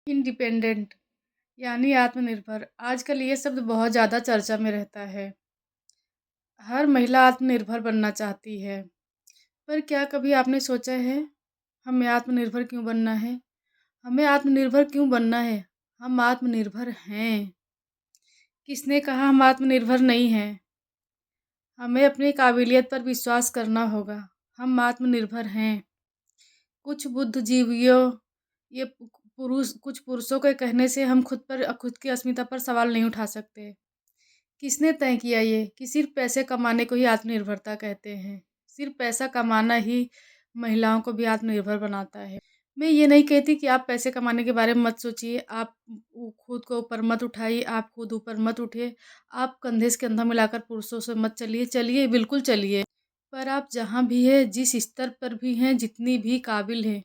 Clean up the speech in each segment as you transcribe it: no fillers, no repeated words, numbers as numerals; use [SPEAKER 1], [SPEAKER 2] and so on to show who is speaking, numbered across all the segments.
[SPEAKER 1] Independent यानी आत्मनिर्भर आजकल ये शब्द बहुत ज़्यादा चर्चा में रहता है। हर महिला आत्मनिर्भर बनना चाहती है। पर क्या कभी आपने सोचा है, हमें आत्मनिर्भर क्यों बनना है? हमें आत्मनिर्भर क्यों बनना है? हम आत्मनिर्भर हैं। किसने कहा हम आत्मनिर्भर नहीं हैं? हमें अपनी काबिलियत पर विश्वास करना होगा। हम आत्मनिर्भर हैं। कुछ बुद्धिजीवियों ये कुछ पुरुषों के कहने से हम खुद की अस्मिता पर सवाल नहीं उठा सकते। किसने तय किया ये कि सिर्फ़ पैसे कमाने को ही आत्मनिर्भरता कहते हैं? सिर्फ़ पैसा कमाना ही महिलाओं को भी आत्मनिर्भर बनाता है। मैं ये नहीं कहती कि आप पैसे कमाने के बारे में मत सोचिए, आप खुद को ऊपर मत उठाइए, आप खुद ऊपर मत उठिए, आप कंधे से कंधा मिलाकर पुरुषों से मत चलिए, चलिए बिल्कुल चलिए। पर आप जहाँ भी हैं, जिस स्तर पर भी हैं, जितनी भी काबिल हैं,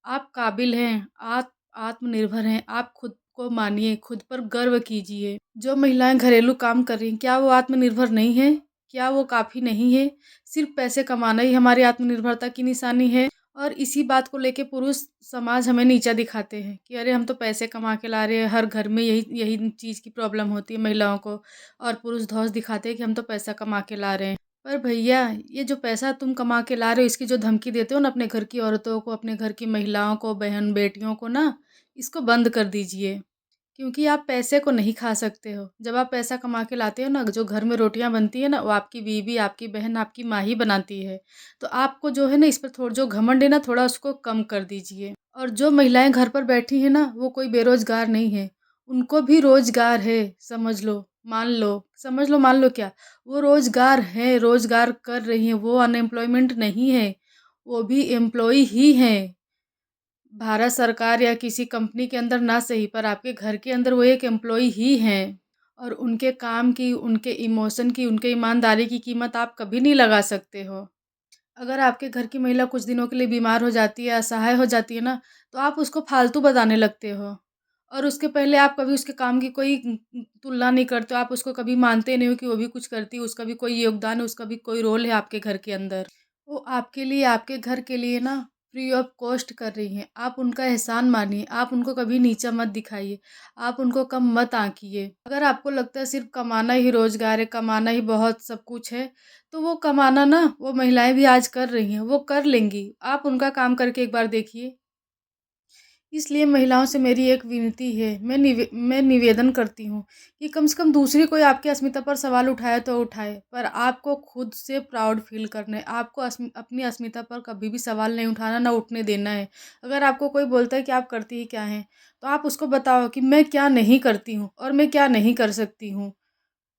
[SPEAKER 1] आप काबिल हैं, आप आत्मनिर्भर हैं, आप खुद को मानिए, खुद पर गर्व कीजिए। जो महिलाएँ घरेलू काम कर रही हैं, क्या वो आत्मनिर्भर नहीं हैं? क्या वो काफ़ी नहीं है? सिर्फ़ पैसे कमाना ही हमारी आत्मनिर्भरता की निशानी है और इसी बात को लेके पुरुष समाज हमें नीचा दिखाते हैं कि अरे हम तो पैसे कमा के ला रहे हैं, हर घर में यही यही चीज़ की प्रॉब्लम होती है महिलाओं को और पुरुष धौंस दिखाते हैं कि हम तो पैसा कमा के ला रहे हैं। पर भैया, ये जो पैसा तुम कमा के ला रहे हो, इसकी जो धमकी देते हो ना अपने घर की औरतों को, अपने घर की महिलाओं को, बहन-बेटियों को ना, इसको बंद कर दीजिए। क्योंकि आप पैसे को नहीं खा सकते हो। जब आप पैसा कमा के लाते हो ना, जो घर में रोटियाँ बनती हैं ना, वो आपकी बीवी, आपकी बहन, आपकी माँ ही बनाती है। तो आपको जो है ना, इस पर जो घमंड है ना, थोड़ा उसको कम कर दीजिए। और जो महिलाएँ घर पर बैठी हैं ना, वो कोई बेरोज़गार नहीं है। उनको भी रोज़गार है, समझ लो, मान लो। समझ लो, मान लो क्या? वो रोज़गार है, रोज़गार कर रही हैं, वो अनएम्प्लॉयमेंट नहीं है। वो भी एम्प्लॉयी ही हैं। भारत सरकार या किसी कंपनी के अंदर ना सही, पर आपके घर के अंदर वो एक एम्प्लॉयी ही हैं और उनके काम की, उनके इमोशन की, उनके ईमानदारी की कीमत आप कभी नहीं लगा सकते हो। अगर आपके घर की महिला कुछ दिनों के लिए बीमार हो जाती है, असहाय हो जाती है ना, तो आप उसको फालतू बताने लगते हो और उसके पहले आप कभी उसके काम की कोई तुलना नहीं करते हो, आप उसको कभी मानते नहीं हो कि वो भी कुछ करती है, उसका भी कोई योगदान है, उसका भी कोई रोल है आपके घर के अंदर। वो आपके लिए, आपके घर के लिए ना फ्री ऑफ कॉस्ट कर रही हैं। आप उनका एहसान मानिए, आप उनको कभी नीचा मत दिखाइए, आप उनको कम मत आँकिए। अगर आपको लगता है सिर्फ़ कमाना ही रोज़गार है, कमाना ही बहुत सब कुछ है, तो वो कमाना ना वो महिलाएँ भी आज कर रही हैं, वो कर लेंगी। आप उनका काम करके एक बार देखिए। इसलिए महिलाओं से मेरी एक विनती है, मैं निवेदन करती हूँ कि कम से कम दूसरी कोई आपकी अस्मिता पर सवाल उठाए तो उठाए, पर आपको खुद से प्राउड फ़ील करना है। आपको अपनी अस्मिता पर कभी भी सवाल नहीं उठाना, ना उठने देना है। अगर आपको कोई बोलता है कि आप करती ही क्या हैं, तो आप उसको बताओ कि मैं क्या नहीं करती हूँ और मैं क्या नहीं कर सकती हूँ।